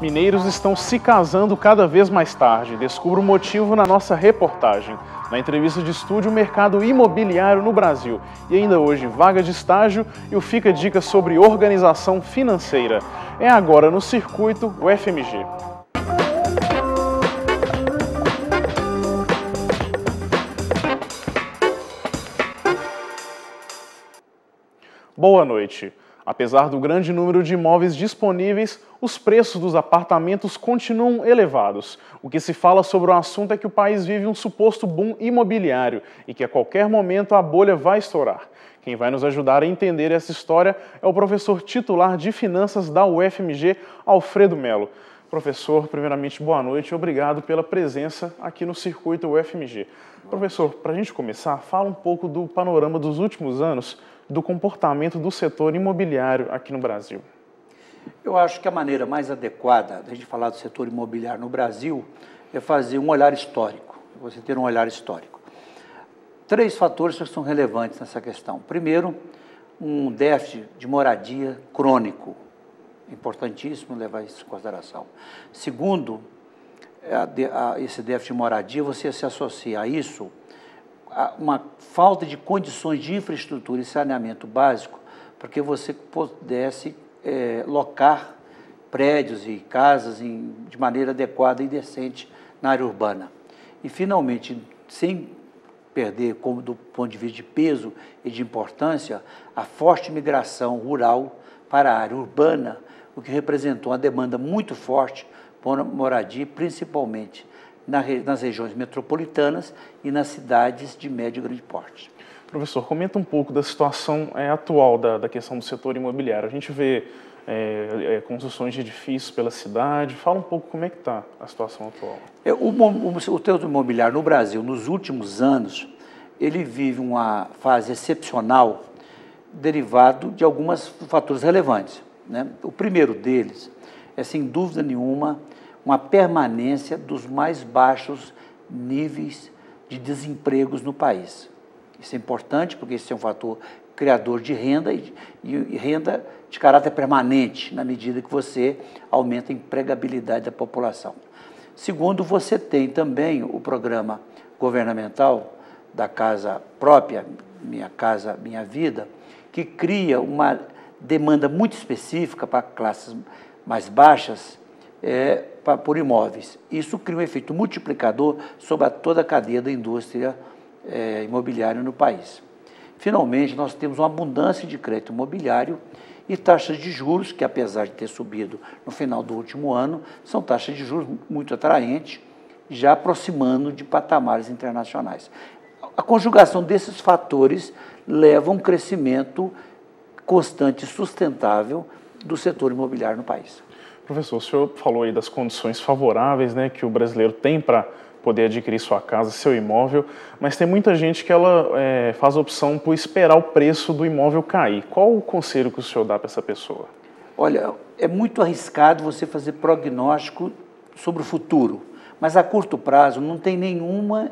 Mineiros estão se casando cada vez mais tarde. Descubra o motivo na nossa reportagem. Na entrevista de estúdio, o mercado imobiliário no Brasil. E ainda hoje, vaga de estágio e o Fica Dica sobre organização financeira. É agora no Circuito UFMG. Boa noite. Apesar do grande número de imóveis disponíveis, os preços dos apartamentos continuam elevados. O que se fala sobre o assunto é que o país vive um suposto boom imobiliário e que a qualquer momento a bolha vai estourar. Quem vai nos ajudar a entender essa história é o professor titular de Finanças da UFMG, Alfredo Melo. Professor, primeiramente, boa noite e obrigado pela presença aqui no Circuito UFMG. Professor, para a gente começar, fala um pouco do panorama dos últimos anos do comportamento do setor imobiliário aqui no Brasil. Eu acho que a maneira mais adequada de a gente falar do setor imobiliário no Brasil é fazer um olhar histórico, você ter um olhar histórico. Três fatores que são relevantes nessa questão. Primeiro, um déficit de moradia crônico, importantíssimo levar isso em consideração. Segundo, esse déficit de moradia, você se associa a isso uma falta de condições de infraestrutura e saneamento básico para que você pudesse locar prédios e casas de maneira adequada e decente na área urbana. E, finalmente, sem perder do ponto de vista de peso e de importância, a forte migração rural para a área urbana, o que representou uma demanda muito forte por moradia, principalmente nas regiões metropolitanas e nas cidades de médio e grande porte. Professor, comenta um pouco da situação atual da questão do setor imobiliário. A gente vê construções de edifícios pela cidade. Fala um pouco como é que está a situação atual. O setor imobiliário no Brasil, nos últimos anos, ele vive uma fase excepcional derivado de alguns fatores relevantes, né? O primeiro deles é, sem dúvida nenhuma, uma permanência dos mais baixos níveis de desempregos no país. Isso é importante porque esse é um fator criador de renda e renda de caráter permanente, na medida que você aumenta a empregabilidade da população. Segundo, você tem também o programa governamental da Casa Própria, Minha Casa Minha Vida, que cria uma demanda muito específica para classes mais baixas, por imóveis. Isso cria um efeito multiplicador sobre toda a cadeia da indústria imobiliária no país. Finalmente, nós temos uma abundância de crédito imobiliário e taxas de juros, que apesar de ter subido no final do último ano, são taxas de juros muito atraentes, já aproximando de patamares internacionais. A conjugação desses fatores leva a um crescimento constante e sustentável do setor imobiliário no país. Professor, o senhor falou aí das condições favoráveis, né, que o brasileiro tem para poder adquirir sua casa, seu imóvel, mas tem muita gente que ela faz a opção por esperar o preço do imóvel cair. Qual o conselho que o senhor dá para essa pessoa? Olha, é muito arriscado você fazer prognóstico sobre o futuro, mas a curto prazo não tem nenhuma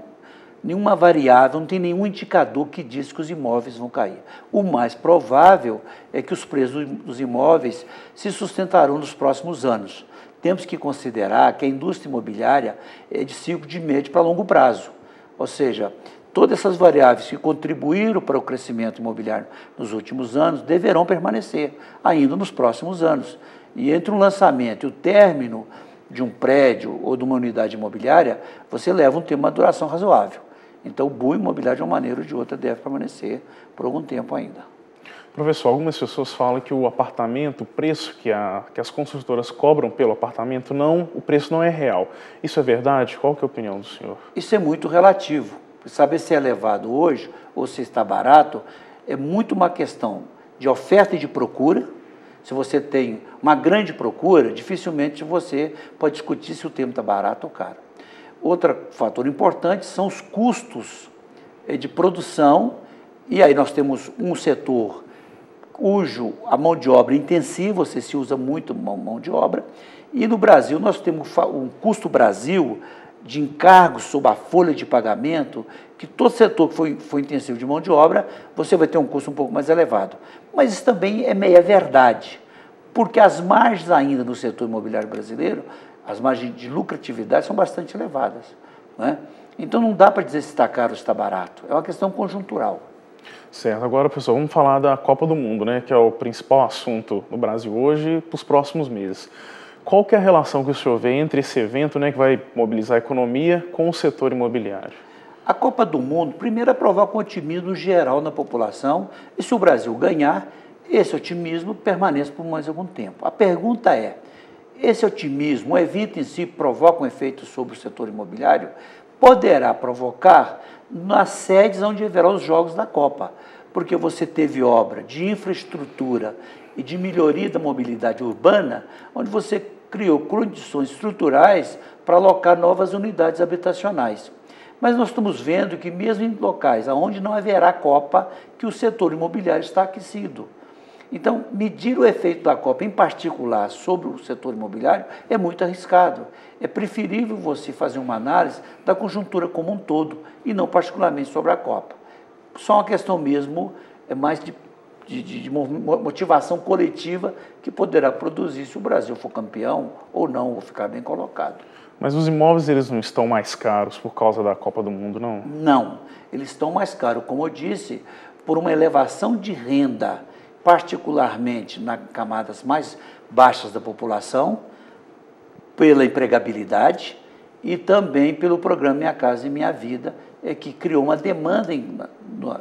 variável, não tem nenhum indicador que diz que os imóveis vão cair. O mais provável é que os preços dos imóveis se sustentarão nos próximos anos. Temos que considerar que a indústria imobiliária é de ciclo de médio para longo prazo, ou seja, todas essas variáveis que contribuíram para o crescimento imobiliário nos últimos anos deverão permanecer ainda nos próximos anos. E entre um lançamento e o término de um prédio ou de uma unidade imobiliária, você leva um tempo, uma duração razoável. Então, o boom imobiliário, de uma maneira ou de outra, deve permanecer por algum tempo ainda. Professor, algumas pessoas falam que o apartamento, o preço que as construtoras cobram pelo apartamento, o preço não é real. Isso é verdade? Qual que é a opinião do senhor? Isso é muito relativo. Saber se é elevado hoje ou se está barato é muito uma questão de oferta e de procura. Se você tem uma grande procura, dificilmente você pode discutir se o termo está barato ou caro. Outro fator importante são os custos de produção, e aí nós temos um setor cujo a mão de obra é intensiva, você se usa muito mão de obra, e no Brasil nós temos um custo Brasil de encargos sobre a folha de pagamento, que todo setor que foi intensivo de mão de obra, você vai ter um custo um pouco mais elevado. Mas isso também é meia verdade, porque as margens ainda no setor imobiliário brasileiro, as margens de lucratividade são bastante elevadas, não é? Então não dá para dizer se está caro ou se está barato, é uma questão conjuntural. Certo, agora, pessoal, vamos falar da Copa do Mundo, né, que é o principal assunto no Brasil hoje e para os próximos meses. Qual que é a relação que o senhor vê entre esse evento, né, que vai mobilizar a economia, com o setor imobiliário? A Copa do Mundo, primeiro, é provoca um otimismo geral na população, e se o Brasil ganhar, esse otimismo permanece por mais algum tempo. A pergunta é, esse otimismo, o evento em si provoca um efeito sobre o setor imobiliário? Poderá provocar nas sedes onde haverá os jogos da Copa, porque você teve obra de infraestrutura e de melhoria da mobilidade urbana, onde você criou condições estruturais para alocar novas unidades habitacionais. Mas nós estamos vendo que mesmo em locais onde não haverá Copa, que o setor imobiliário está aquecido. Então, medir o efeito da Copa, em particular, sobre o setor imobiliário, é muito arriscado. É preferível você fazer uma análise da conjuntura como um todo, e não particularmente sobre a Copa. Só uma questão mesmo, é mais de motivação coletiva que poderá produzir se o Brasil for campeão ou não, ou ficar bem colocado. Mas os imóveis, eles não estão mais caros por causa da Copa do Mundo, não? Não, eles estão mais caros, como eu disse, por uma elevação de renda, particularmente nas camadas mais baixas da população, pela empregabilidade e também pelo programa Minha Casa e Minha Vida, que criou uma demanda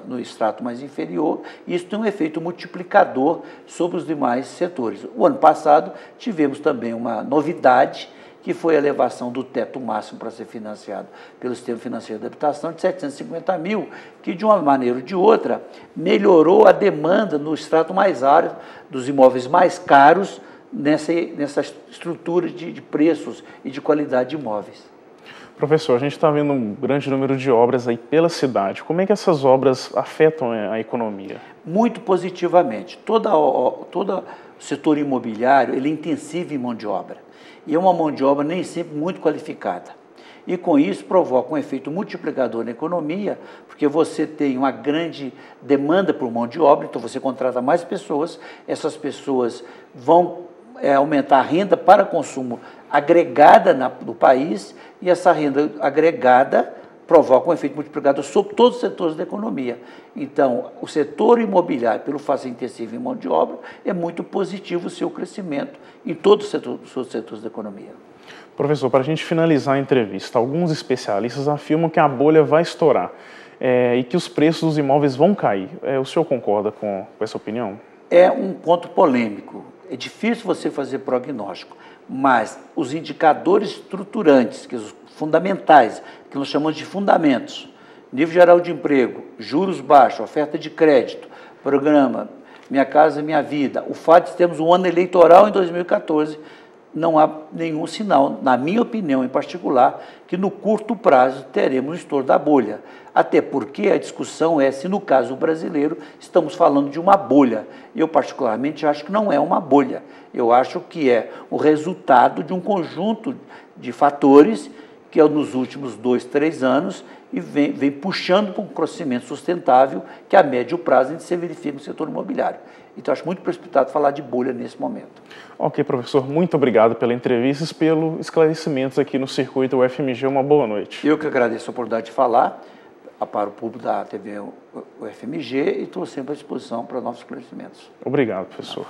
no extrato mais inferior, e isso tem um efeito multiplicador sobre os demais setores. O ano passado tivemos também uma novidade, que foi a elevação do teto máximo para ser financiado pelo Sistema Financeiro de Habitação de 750 mil, que de uma maneira ou de outra melhorou a demanda no extrato mais alto dos imóveis mais caros nessa estrutura de preços e de qualidade de imóveis. Professor, a gente está vendo um grande número de obras aí pela cidade. Como é que essas obras afetam a economia? Muito positivamente. Todo o setor imobiliário ele é intensivo em mão de obra. E é uma mão de obra nem sempre muito qualificada. E com isso provoca um efeito multiplicador na economia, porque você tem uma grande demanda por mão de obra, então você contrata mais pessoas, essas pessoas vão aumentar a renda para consumo agregada no país, e essa renda agregada provoca um efeito multiplicador sobre todos os setores da economia. Então, o setor imobiliário, pelo fato de ser intensivo em mão de obra, é muito positivo o seu crescimento em todos os setores da economia. Professor, para a gente finalizar a entrevista, alguns especialistas afirmam que a bolha vai estourar e que os preços dos imóveis vão cair. O senhor concorda com essa opinião? É um ponto polêmico. É difícil você fazer prognóstico, mas os indicadores estruturantes, que os fundamentais, que nós chamamos de fundamentos, nível geral de emprego, juros baixos, oferta de crédito, programa Minha Casa Minha Vida, o fato de termos um ano eleitoral em 2014, não há nenhum sinal, na minha opinião em particular, que no curto prazo teremos um estouro da bolha. Até porque a discussão é se, no caso brasileiro, estamos falando de uma bolha. Eu, particularmente, acho que não é uma bolha. Eu acho que é o resultado de um conjunto de fatores que, nos últimos 2, 3 anos, e vem puxando para um crescimento sustentável que, a médio prazo, a gente se verifica no setor imobiliário. Então, acho muito precipitado falar de bolha nesse momento. Ok, professor, muito obrigado pela entrevista e pelos esclarecimentos aqui no Circuito UFMG. Uma boa noite. Eu que agradeço a oportunidade de falar para o público da TV UFMG e estou sempre à disposição para novos esclarecimentos. Obrigado, professor.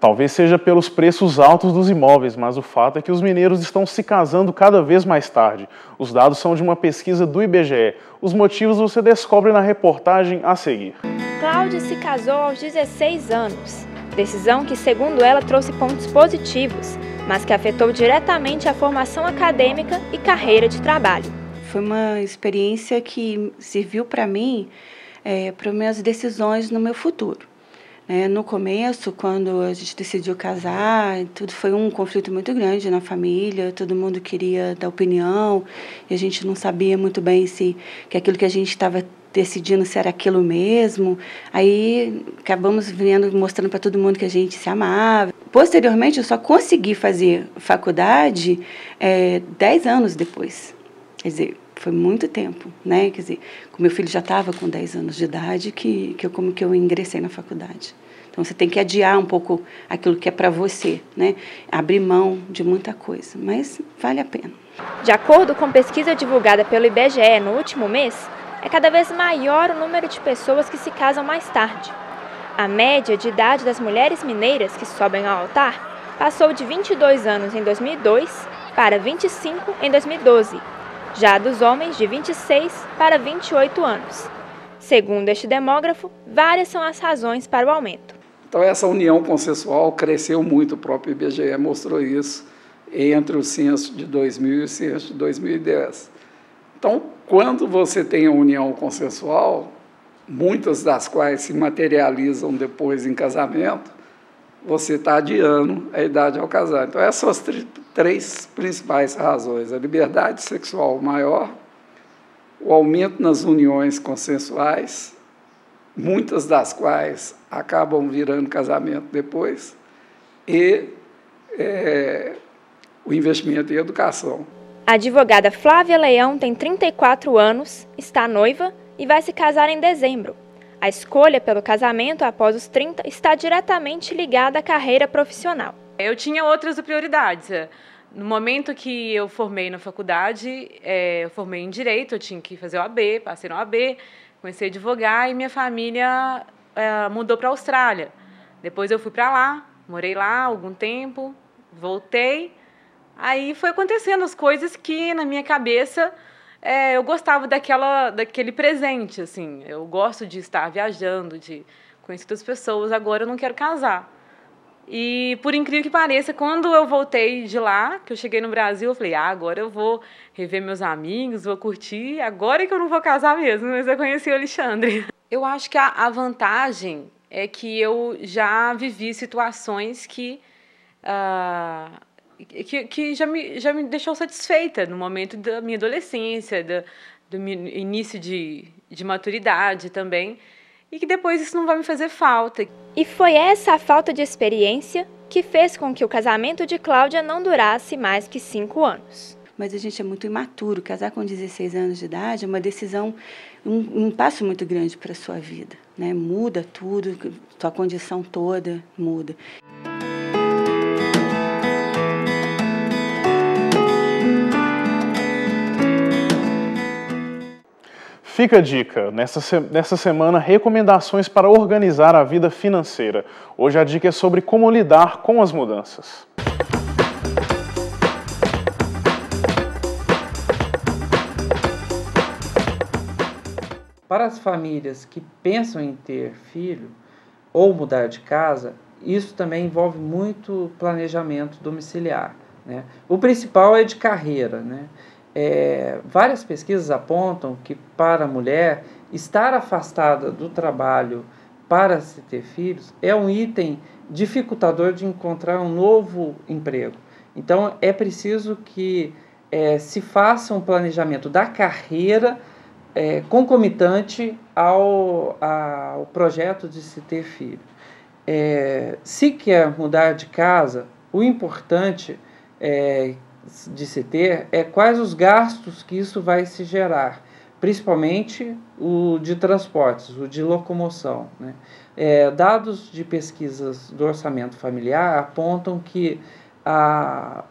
Talvez seja pelos preços altos dos imóveis, mas o fato é que os mineiros estão se casando cada vez mais tarde. Os dados são de uma pesquisa do IBGE. Os motivos você descobre na reportagem a seguir. Cláudia se casou aos 16 anos. Decisão que, segundo ela, trouxe pontos positivos, mas que afetou diretamente a formação acadêmica e carreira de trabalho. Foi uma experiência que serviu para mim, para minhas decisões no meu futuro. No começo, quando a gente decidiu casar, tudo foi um conflito muito grande na família, todo mundo queria dar opinião, e a gente não sabia muito bem que aquilo que a gente estava decidindo se era aquilo mesmo. Aí acabamos mostrando para todo mundo que a gente se amava. Posteriormente, eu só consegui fazer faculdade 10 anos depois. Quer dizer, foi muito tempo, né? Quer dizer, meu filho já estava com 10 anos de idade que eu ingressei na faculdade. Então, você tem que adiar um pouco aquilo que é para você, né? Abrir mão de muita coisa, mas vale a pena. De acordo com pesquisa divulgada pelo IBGE no último mês, é cada vez maior o número de pessoas que se casam mais tarde. A média de idade das mulheres mineiras que sobem ao altar passou de 22 anos em 2002 para 25 em 2012, já a dos homens de 26 para 28 anos. Segundo este demógrafo, várias são as razões para o aumento. Então, essa união consensual cresceu muito, o próprio IBGE mostrou isso entre o censo de 2000 e o censo de 2010. Então, quando você tem a união consensual, muitas das quais se materializam depois em casamento, você está adiando a idade ao casar. Então, essas são as três principais razões: a liberdade sexual maior, o aumento nas uniões consensuais, muitas das quais acabam virando casamento depois, e o investimento em educação. A advogada Flávia Leão tem 34 anos, está noiva e vai se casar em dezembro. A escolha pelo casamento após os 30 está diretamente ligada à carreira profissional. Eu tinha outras prioridades. No momento que eu formei na faculdade, eu formei em Direito, eu tinha que fazer o AB, passei no AB, comecei a advogar e minha família mudou para a Austrália. Depois eu fui para lá, morei lá algum tempo, voltei. Aí foi acontecendo as coisas que na minha cabeça eu gostava daquele presente, assim. Eu gosto de estar viajando, de conhecer outras pessoas. Agora eu não quero casar. E, por incrível que pareça, quando eu voltei de lá, que eu cheguei no Brasil, eu falei, agora eu vou rever meus amigos, vou curtir, agora é que eu não vou casar mesmo, mas eu conheci o Alexandre. Eu acho que a vantagem é que eu já vivi situações que já me deixou satisfeita no momento da minha adolescência, do meu início de maturidade também, e que depois isso não vai me fazer falta. E foi essa falta de experiência que fez com que o casamento de Cláudia não durasse mais que 5 anos. Mas a gente é muito imaturo. Casar com 16 anos de idade é uma decisão, um passo muito grande para a sua vida, né? Muda tudo, sua condição toda muda. Fica a dica, nessa semana, recomendações para organizar a vida financeira. Hoje a dica é sobre como lidar com as mudanças. Para as famílias que pensam em ter filho ou mudar de casa, isso também envolve muito planejamento domiciliar, né? O principal é de carreira, né? Várias pesquisas apontam que para a mulher estar afastada do trabalho para se ter filhos é um item dificultador de encontrar um novo emprego. Então é preciso que se faça um planejamento da carreira concomitante ao projeto de se ter filho. Se quer mudar de casa, o importante de se ter quais os gastos que isso vai se gerar, principalmente o de transportes, o de locomoção, né? Dados de pesquisas do orçamento familiar apontam que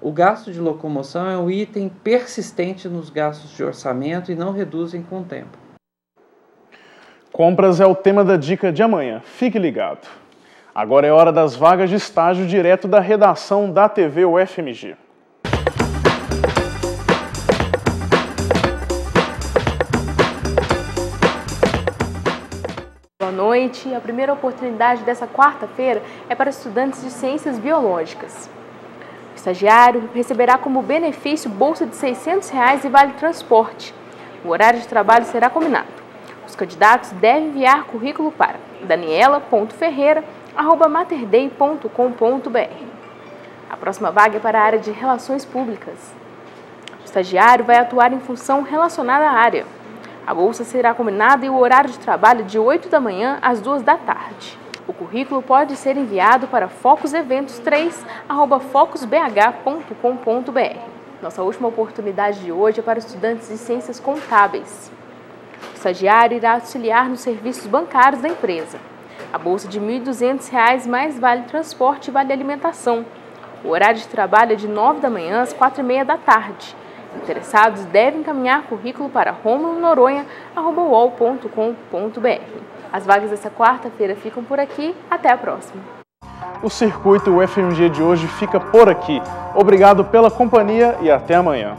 o gasto de locomoção é um item persistente nos gastos de orçamento e não reduzem com o tempo. Compras é o tema da dica de amanhã. Fique ligado. Agora é hora das vagas de estágio direto da redação da TV UFMG. Boa noite. A primeira oportunidade dessa quarta-feira é para estudantes de Ciências Biológicas. O estagiário receberá como benefício bolsa de R$ 600 e vale transporte. O horário de trabalho será combinado. Os candidatos devem enviar currículo para daniela.ferreira@materdei.com.br. A próxima vaga é para a área de Relações Públicas. O estagiário vai atuar em função relacionada à área. A bolsa será combinada e o horário de trabalho de 8 da manhã às 2 da tarde. O currículo pode ser enviado para focuseventos3@focusbh.com.br. Nossa última oportunidade de hoje é para estudantes de Ciências Contábeis. O estagiário irá auxiliar nos serviços bancários da empresa. A bolsa de R$ 1.200 mais vale transporte e vale alimentação. O horário de trabalho é de 9 da manhã às 4h30 da tarde. Interessados devem encaminhar currículo para romulonoronha@uol.com.br. As vagas dessa quarta-feira ficam por aqui. Até a próxima. O Circuito UFMG de hoje fica por aqui. Obrigado pela companhia e até amanhã.